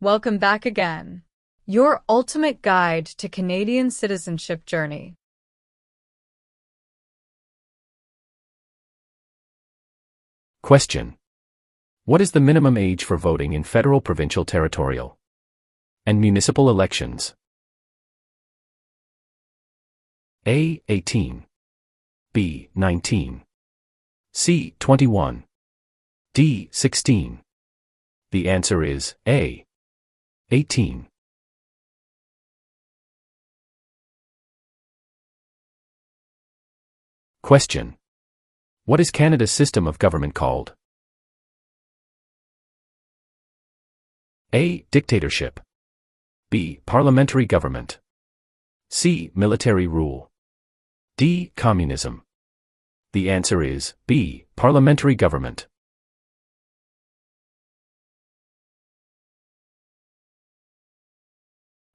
Welcome back again. Your ultimate guide to Canadian citizenship journey. Question. What is the minimum age for voting in federal, provincial, territorial, and municipal elections? A. 18. B. 19. C. 21. D. 16. The answer is A. 18. Question. What is Canada's system of government called? A. Dictatorship. B. Parliamentary government. C. Military rule. D. Communism. The answer is B. Parliamentary government.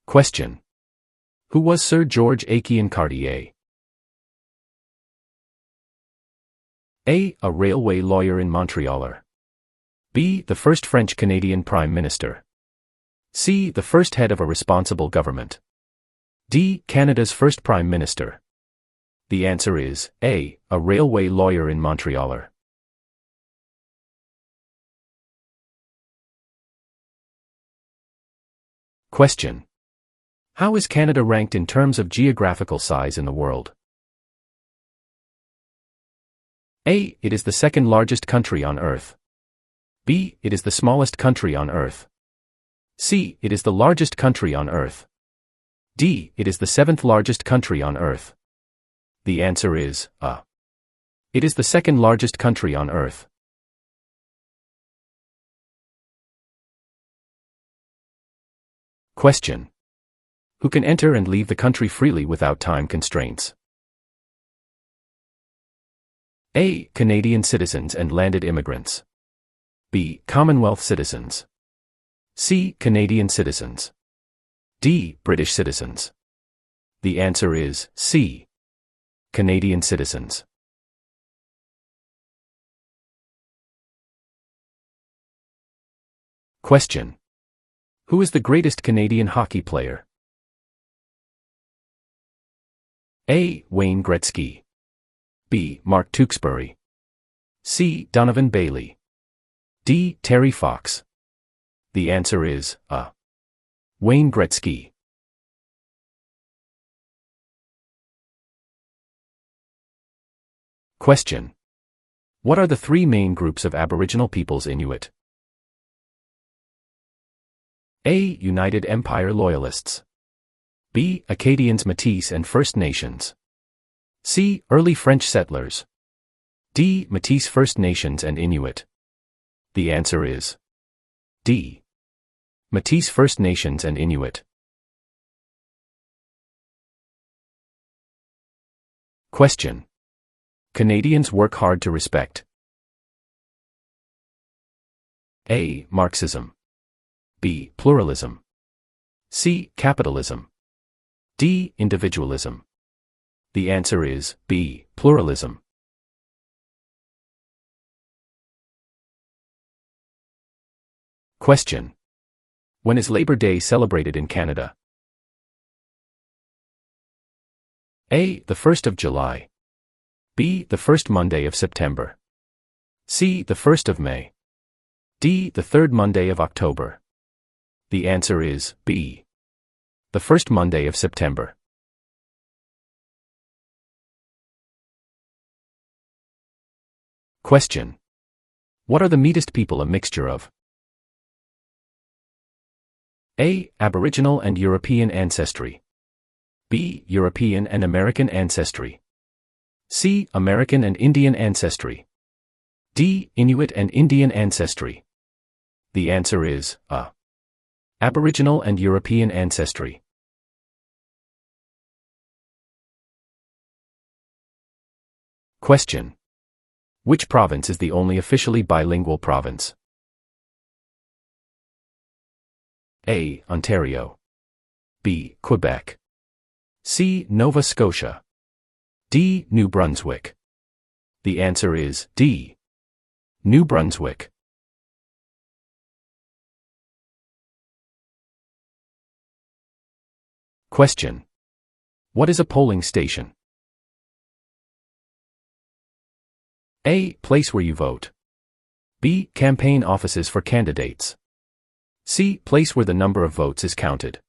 Question. Who was Sir George Aiken Cartier? A. A railway lawyer in Montreal. B. The first French-Canadian Prime Minister. C. The first head of a responsible government. D. Canada's first Prime Minister. The answer is A. A railway lawyer in Montreal. Question. How is Canada ranked in terms of geographical size in the world? A. It is the second largest country on Earth. B. It is the smallest country on Earth. C. It is the largest country on Earth. D. It is the seventh largest country on Earth. The answer is A. It is the second largest country on Earth. Question. Who can enter and leave the country freely without time constraints? A. Canadian citizens and landed immigrants. B. Commonwealth citizens. C. Canadian citizens. D. British citizens. The answer is C. Canadian citizens. Question. Who is the greatest Canadian hockey player? A. Wayne Gretzky. B. Mark Tewksbury. C. Donovan Bailey. D. Terry Fox. The answer is A. Wayne Gretzky. Question. What are the three main groups of Aboriginal peoples Inuit? A. United Empire Loyalists. B. Acadians, Métis and First Nations. C. Early French settlers. D. Métis, First Nations and Inuit. The answer is D. Métis, First Nations and Inuit. Question. Canadians work hard to respect. A. Marxism. B. Pluralism. C. Capitalism. D. Individualism. The answer is B. Pluralism. Question. When is Labor Day celebrated in Canada? A. The 1st of July. B. The first Monday of September. C. The 1st of May. D. The third Monday of October. The answer is B. The first Monday of September. Question. What are the Métis people a mixture of? A. Aboriginal and European ancestry. B. European and American ancestry. C. American and Indian ancestry. D. Inuit and Indian ancestry. The answer is A. Aboriginal and European ancestry. Question. Which province is the only officially bilingual province? A. Ontario. B. Quebec. C. Nova Scotia. D. New Brunswick. The answer is D. New Brunswick. Question. What is a polling station? A. Place where you vote. B. Campaign offices for candidates. C. Place where the number of votes is counted.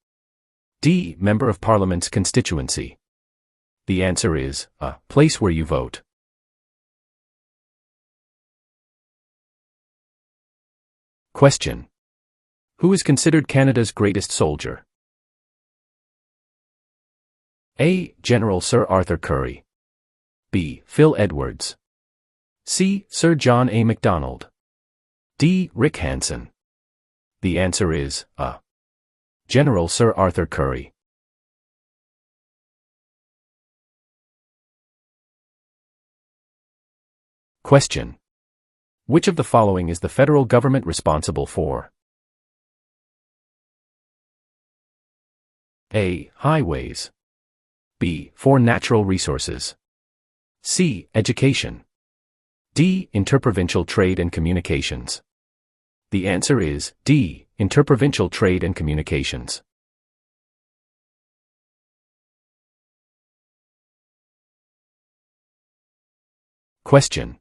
D. Member of Parliament's constituency. The answer is A. Place where you vote. Question. Who is considered Canada's greatest soldier? A. General Sir Arthur Currie. B. Phil Edwards. C. Sir John A. Macdonald. D. Rick Hansen. The answer is A. General Sir Arthur Currie. Question. Which of the following is the federal government responsible for? A. Highways. B. For natural resources. C. Education. D. Interprovincial trade and communications. The answer is D. Interprovincial trade and communications. Question.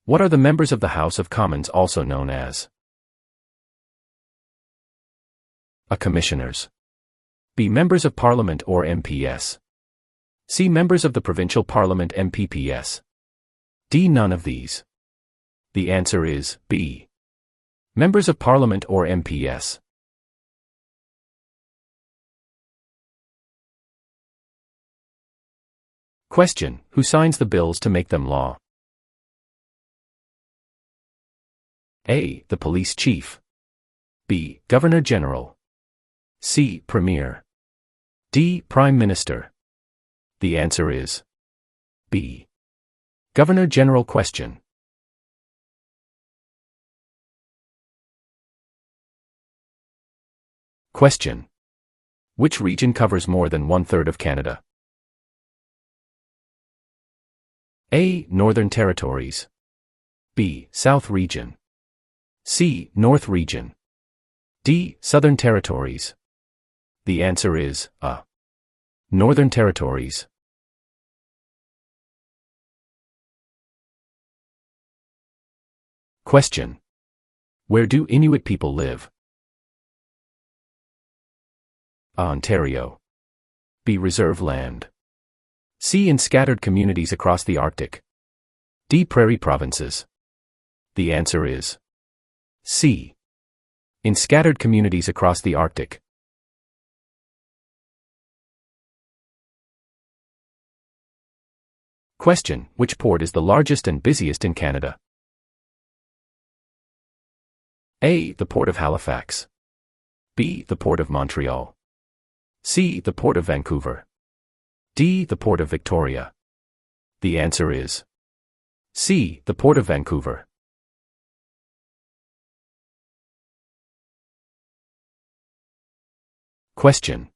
What are the members of the House of Commons also known as? A. Commissioners. B. Members of Parliament or MPS. C. Members of the Provincial Parliament MPPS. D. None of these. The answer is B. Members of Parliament or MPS. Question. Who signs the bills to make them law? A. The Police Chief. B. Governor General. C. Premier. D. Prime Minister. The answer is B. Governor General. Question. Question. Which region covers more than 1/3 of Canada? A. Northern Territories. B. South Region. C. North Region. D. Southern Territories. The answer is A. Northern Territories. Question. Where do Inuit people live? A. Ontario. B. Reserve land. C. In scattered communities across the Arctic. D. Prairie provinces. The answer is C. In scattered communities across the Arctic. Question. Which port is the largest and busiest in Canada? A. The Port of Halifax. B. The Port of Montreal. C. The Port of Vancouver. D. The Port of Victoria. The answer is C. The Port of Vancouver. Question.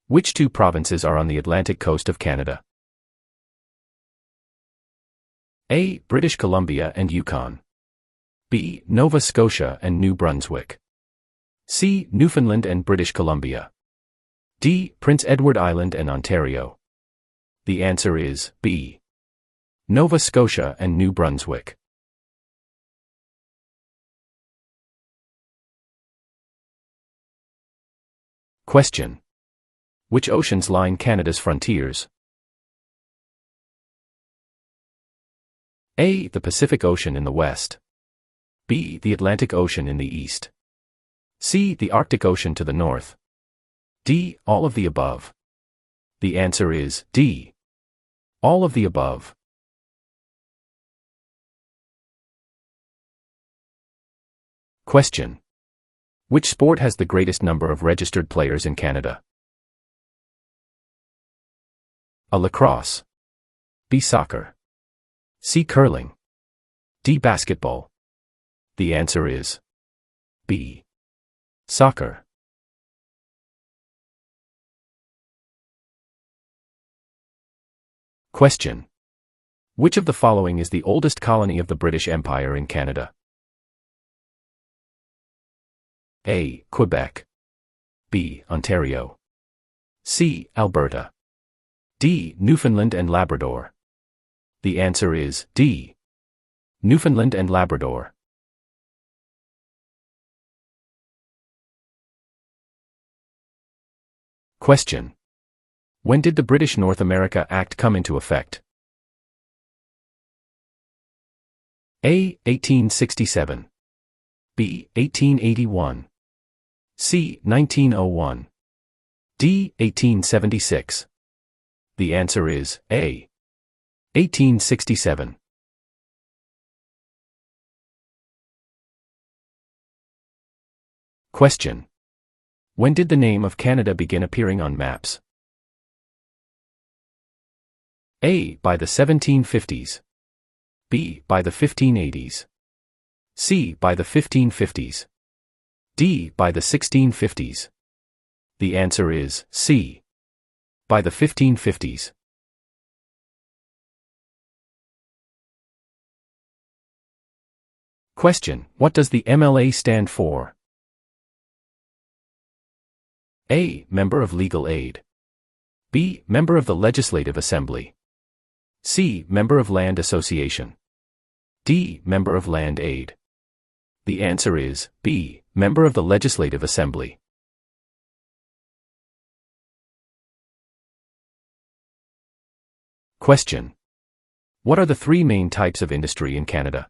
Which two provinces are on the Atlantic coast of Canada? A. British Columbia and Yukon. B. Nova Scotia and New Brunswick. C. Newfoundland and British Columbia. D. Prince Edward Island and Ontario. The answer is B. Nova Scotia and New Brunswick. Question. Which oceans line Canada's frontiers? A. The Pacific Ocean in the west. B. The Atlantic Ocean in the east. C. The Arctic Ocean to the north. D. All of the above. The answer is D. All of the above. Question. Which sport has the greatest number of registered players in Canada? A. Lacrosse. B. Soccer. C. Curling. D. Basketball. The answer is B. Soccer. Question. Which of the following is the oldest colony of the British Empire in Canada? A. Quebec. B. Ontario. C. Alberta. D. Newfoundland and Labrador. The answer is D. Newfoundland and Labrador. Question. When did the British North America Act come into effect? A. 1867. B. 1881. C. 1901. D. 1876. The answer is A. 1867. Question. When did the name of Canada begin appearing on maps? A. By the 1750s. B. By the 1580s. C. By the 1550s. D. By the 1650s. The answer is C. By the 1550s. Question. What does the MLA stand for? A. Member of Legal Aid. B. Member of the Legislative Assembly. C. Member of Land Association. D. Member of Land Aid. The answer is B. Member of the Legislative Assembly. Question. What are the three main types of industry in Canada?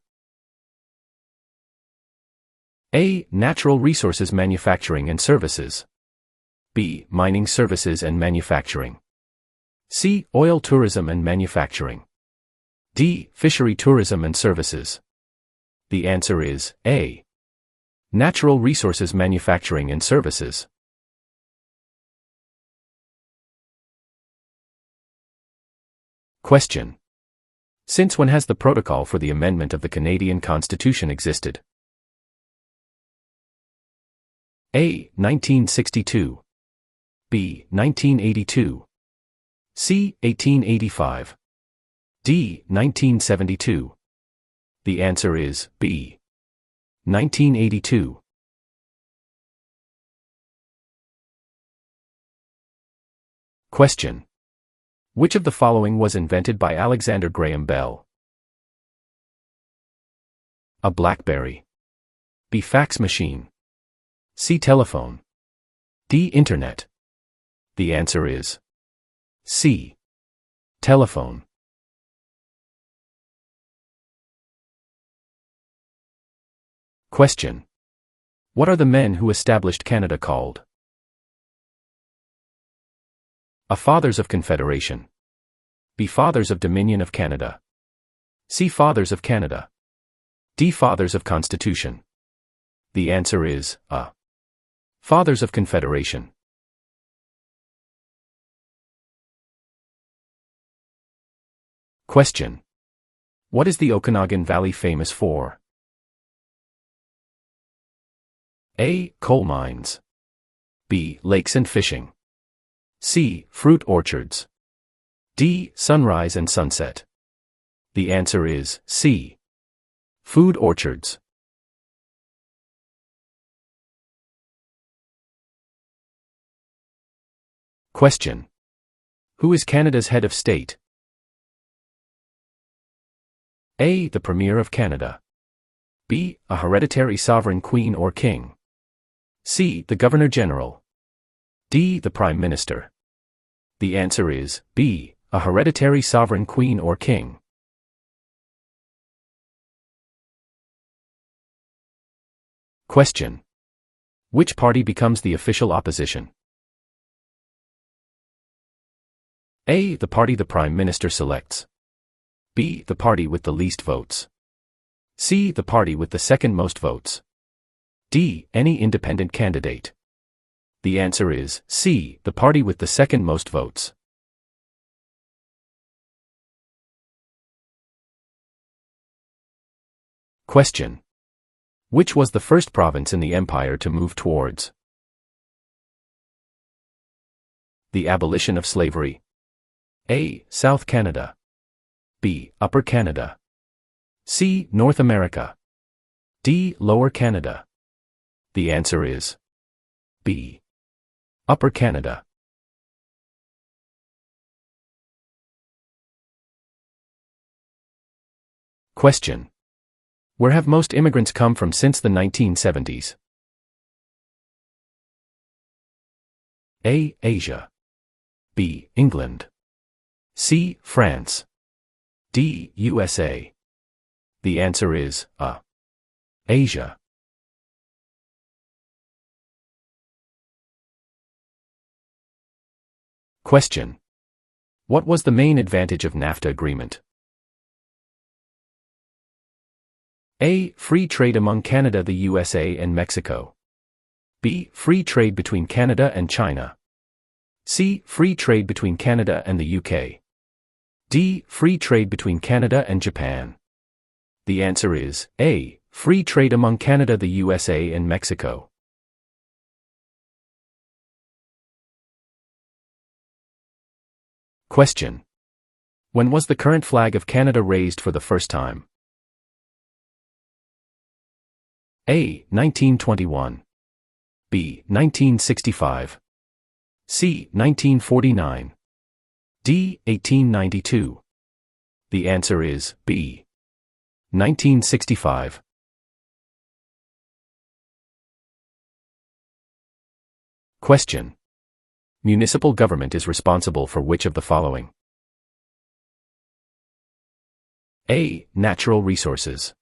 A. Natural resources manufacturing and services. B. Mining services and manufacturing. C. Oil tourism and manufacturing. D. Fishery tourism and services. The answer is A. Natural resources manufacturing and services. Question. Since when has the protocol for the amendment of the Canadian Constitution existed? A. 1962. B. 1982. C. 1885. D. 1972. The answer is B. 1982. Question. Which of the following was invented by Alexander Graham Bell? A BlackBerry. B. Fax machine. C. Telephone. D. Internet. The answer is C. Telephone. Question. What are the men who established Canada called? A. Fathers of Confederation. B. Fathers of Dominion of Canada. C. Fathers of Canada. D. Fathers of Constitution. The answer is A. Fathers of Confederation. Question. What is the Okanagan Valley famous for? A. Coal mines. B. Lakes and fishing. C. Fruit orchards. D. Sunrise and sunset. The answer is C. Food orchards. Question. Who is Canada's head of state? A. The Premier of Canada. B. A hereditary sovereign queen or king. C. The Governor-General. D. The Prime Minister. The answer is B. A hereditary sovereign queen or king. Question. Which party becomes the official opposition? A. The party the Prime Minister selects. B. The party with the least votes. C. The party with the second most votes. D. Any independent candidate. The answer is C. The party with the second most votes. Question. Which was the first province in the Empire to move towards the abolition of slavery? A. South Canada. B. Upper Canada. C. North America. D. Lower Canada. The answer is B. Upper Canada. Question. Where have most immigrants come from since the 1970s? A. Asia. B. England. C. France. D. USA. The answer is A. Asia. Question. What was the main advantage of NAFTA agreement? A. Free trade among Canada, the USA, and Mexico. B. Free trade between Canada and China. C. Free trade between Canada and the UK. D. Free trade between Canada and Japan. The answer is A. Free trade among Canada, the USA, and Mexico. Question. When was the current flag of Canada raised for the first time? A. 1921. B. 1965. C. 1949. D. 1892. The answer is B. 1965. Question. Municipal government is responsible for which of the following? A. Natural resources.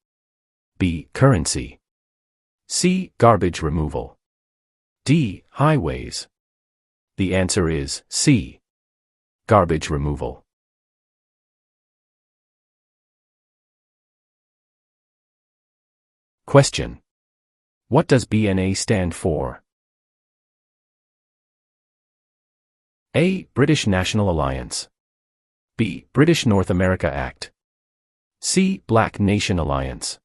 B. Currency. C. Garbage removal. D. Highways. The answer is C. Garbage removal. Question. What does BNA stand for? A. British National Alliance. B. British North America Act. C. Black Nation Alliance.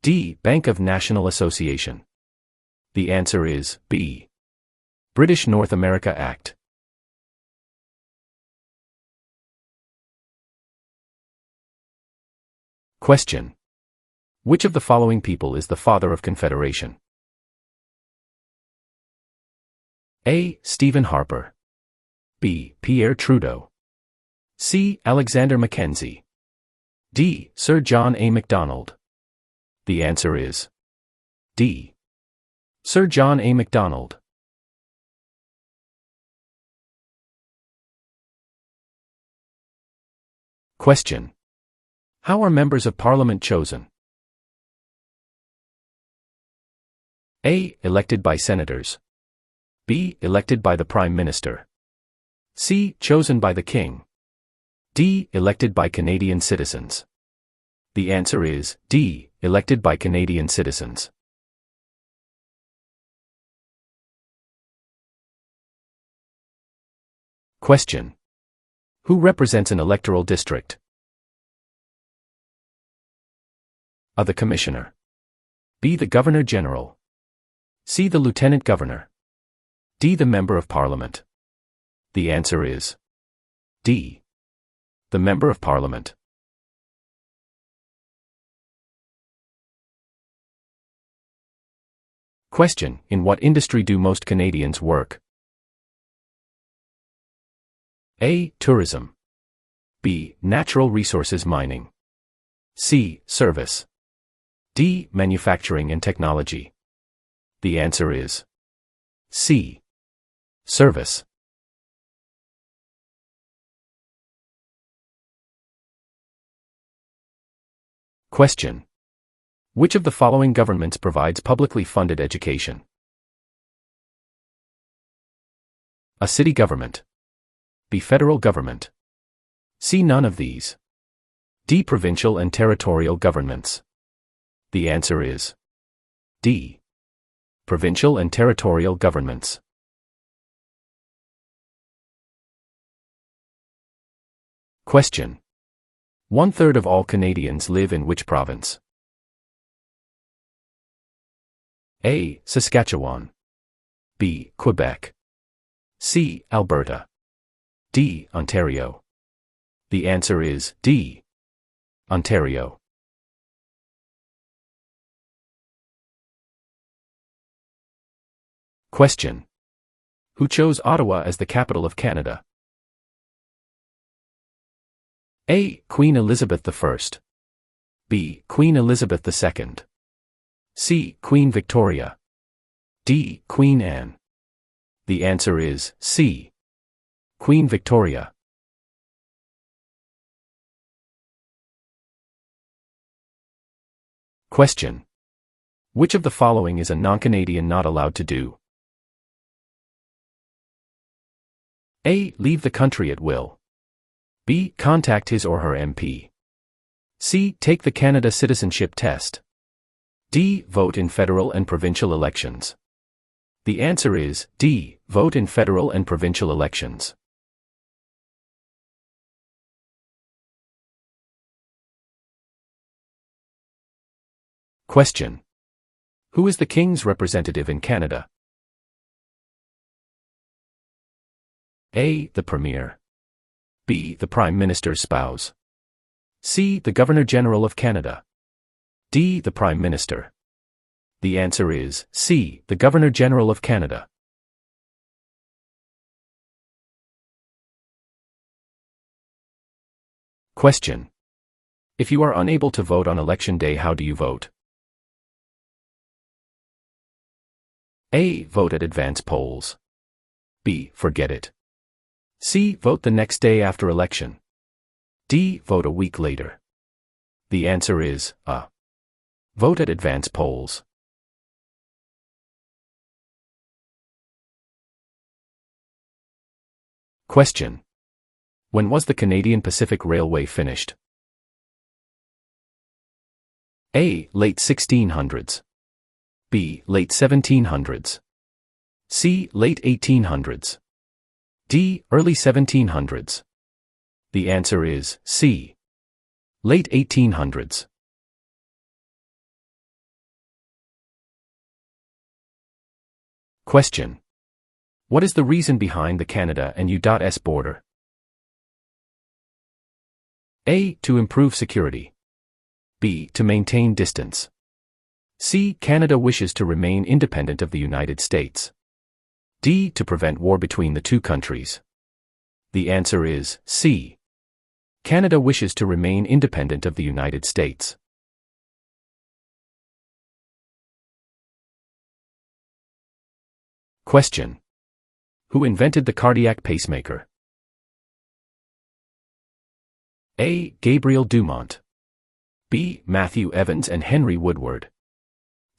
D. Bank of National Association. The answer is B. British North America Act. Question. Which of the following people is the father of Confederation? A. Stephen Harper. B. Pierre Trudeau. C. Alexander Mackenzie. D. Sir John A. Macdonald. The answer is D. Sir John A. Macdonald. Question. How are members of Parliament chosen? A. Elected by senators. B. Elected by the Prime Minister. C. Chosen by the King. D. Elected by Canadian citizens. The answer is D. Elected by Canadian citizens. Question. Who represents an electoral district? A. The Commissioner. B. The Governor-General. C. The Lieutenant Governor. D. The Member of Parliament. The answer is D. The Member of Parliament. Question. In what industry do most Canadians work? A. Tourism. B. Natural resources mining. C. Service. D. Manufacturing and technology. The answer is C. Service. Question. Which of the following governments provides publicly funded education? A. City government. B. Federal government. C. None of these. D. Provincial and territorial governments. The answer is D. Provincial and territorial governments. Question. 1/3 of all Canadians live in which province? A. Saskatchewan. B. Quebec. C. Alberta. D. Ontario. The answer is D. Ontario. Question. Who chose Ottawa as the capital of Canada? A. Queen Elizabeth I. B. Queen Elizabeth II. C. Queen Victoria. D. Queen Anne. The answer is C. Queen Victoria. Question. Which of the following is a non-Canadian not allowed to do? A. Leave the country at will. B. Contact his or her MP. C. Take the Canada Citizenship Test. D. Vote in federal and provincial elections. The answer is D. Vote in federal and provincial elections. Question. Who is the King's representative in Canada? A. The Premier. B. The Prime Minister's spouse. C. The Governor-General of Canada. D. The Prime Minister. The answer is C. The Governor-General of Canada. Question. If you are unable to vote on election day, how do you vote? A. Vote at advance polls. B. Forget it. C. Vote the next day after election. D. Vote a week later. The answer is A. Vote at advance polls. Question. When was the Canadian Pacific Railway finished? A. Late 1600s. B. Late 1700s. C. Late 1800s. D. Early 1700s. The answer is C. Late 1800s. Question. What is the reason behind the Canada and U.S. border? A. To improve security. B. To maintain distance. C. Canada wishes to remain independent of the United States. D. To prevent war between the two countries. The answer is C. Canada wishes to remain independent of the United States. Question. Who invented the cardiac pacemaker? A. Gabriel Dumont. B. Matthew Evans and Henry Woodward.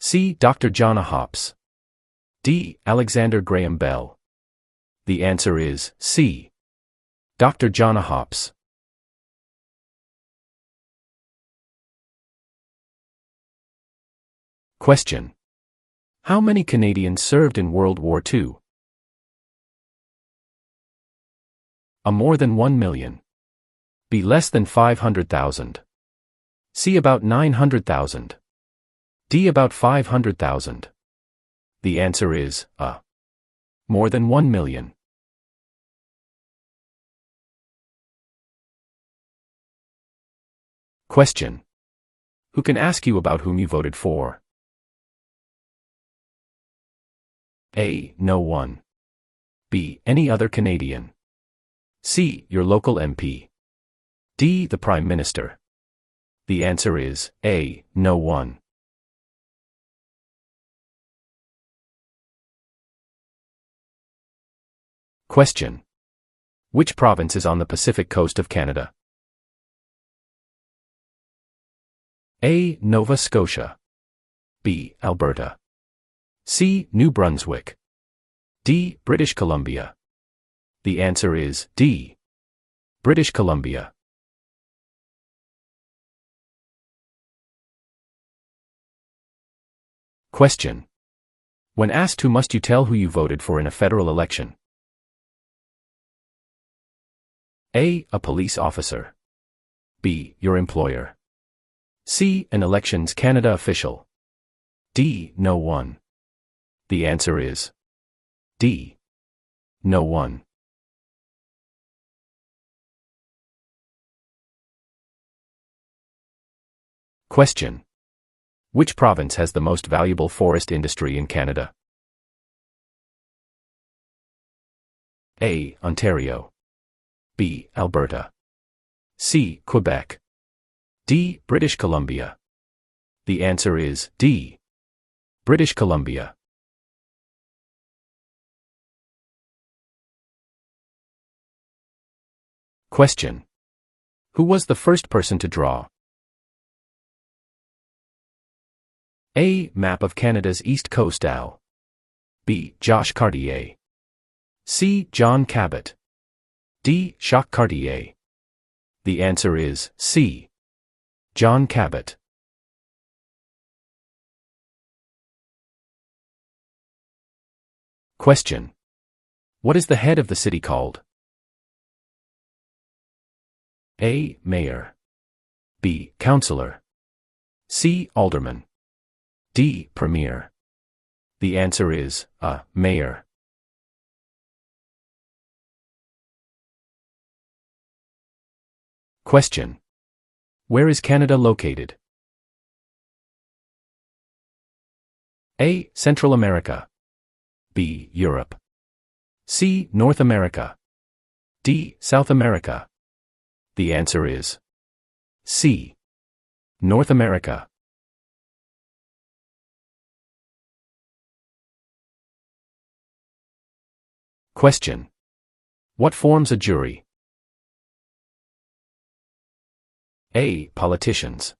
C. Dr. John Hobbs. D. Alexander Graham Bell. The answer is C. Dr. John Hobbs. Question. How many Canadians served in World War II? A. More than 1 million. B. Less than 500,000. C. About 900,000. D. About 500,000. The answer is A. More than 1 million. Question. Who can ask you about whom you voted for? A. No one. B. Any other Canadian. C. Your local MP. D. The Prime Minister. The answer is A. No one. Question. Which province is on the Pacific coast of Canada? A. Nova Scotia. B. Alberta. C. New Brunswick. D. British Columbia. The answer is D. British Columbia. Question. When asked who must you tell who you voted for in a federal election? A. A police officer. B. Your employer. C. An Elections Canada official. D. No one. The answer is D. No one. Question. Which province has the most valuable forest industry in Canada? A. Ontario. B. Alberta. C. Quebec. D. British Columbia. The answer is D. British Columbia. Question. Who was the first person to draw? A. Map of Canada's East Coast AL. B. Josh Cartier. C. John Cabot. D. Jacques Cartier. The answer is C. John Cabot. Question. What is the head of the city called? A. Mayor. B. Councillor. C. Alderman. D. Premier. The answer is A. Mayor. Question. Where is Canada located? A. Central America. B. Europe. C. North America. D. South America. The answer is C. North America. Question. What forms a jury? A. Politicians.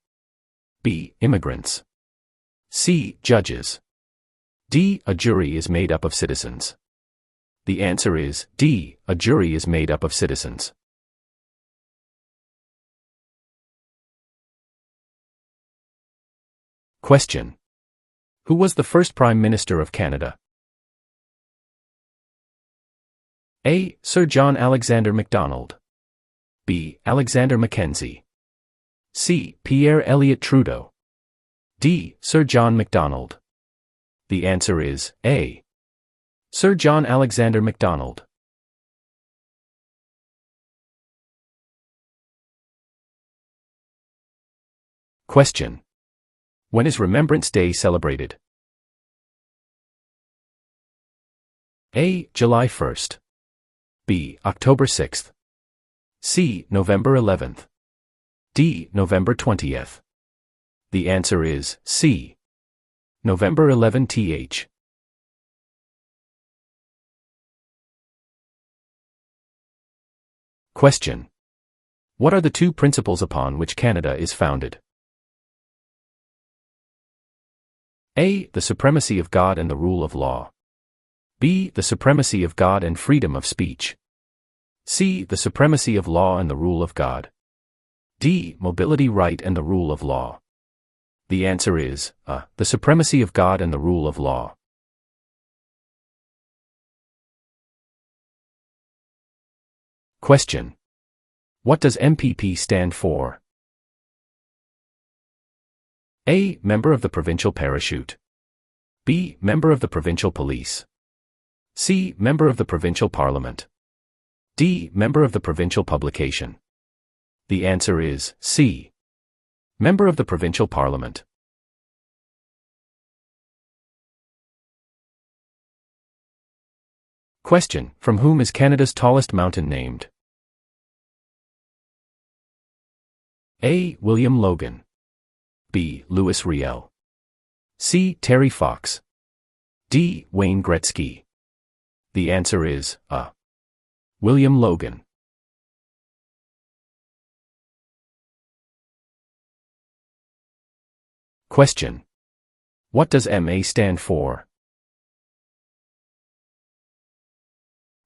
B. Immigrants. C. Judges. D. A jury is made up of citizens. The answer is D. A jury is made up of citizens. Question. Who was the first Prime Minister of Canada? A. Sir John Alexander Macdonald. B. Alexander Mackenzie. C. Pierre Elliott Trudeau. D. Sir John Macdonald. The answer is A. Sir John Alexander Macdonald. Question. When is Remembrance Day celebrated? A. July 1st. B. October 6th. C. November 11th. D. November 20th. The answer is C. November 11th. Question. What are the two principles upon which Canada is founded? A. The supremacy of God and the rule of law. B. The supremacy of God and freedom of speech. C. The supremacy of law and the rule of God. D. Mobility right and the rule of law. The answer is A. The supremacy of God and the rule of law. Question. What does MPP stand for? A. Member of the Provincial Parachute. B. Member of the Provincial Police. C. Member of the Provincial Parliament. D. Member of the Provincial Publication. The answer is C. Member of the Provincial Parliament. Question. From whom is Canada's tallest mountain named? A. William Logan. B. Louis Riel. C. Terry Fox. D. Wayne Gretzky. The answer is A. William Logan. Question. What does MA stand for?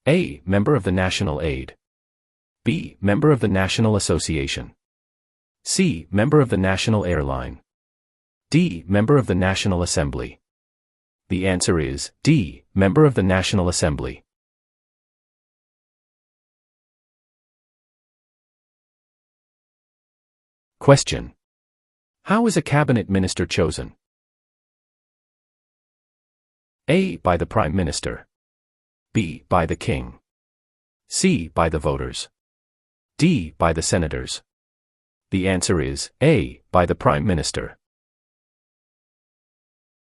A. Member of the National Aid. B. Member of the National Association. C. Member of the National Airline. D. Member of the National Assembly. The answer is D. Member of the National Assembly. Question. How is a cabinet minister chosen? A. By the Prime Minister. B. By the King. C. By the voters. D. By the senators. The answer is A. By the Prime Minister.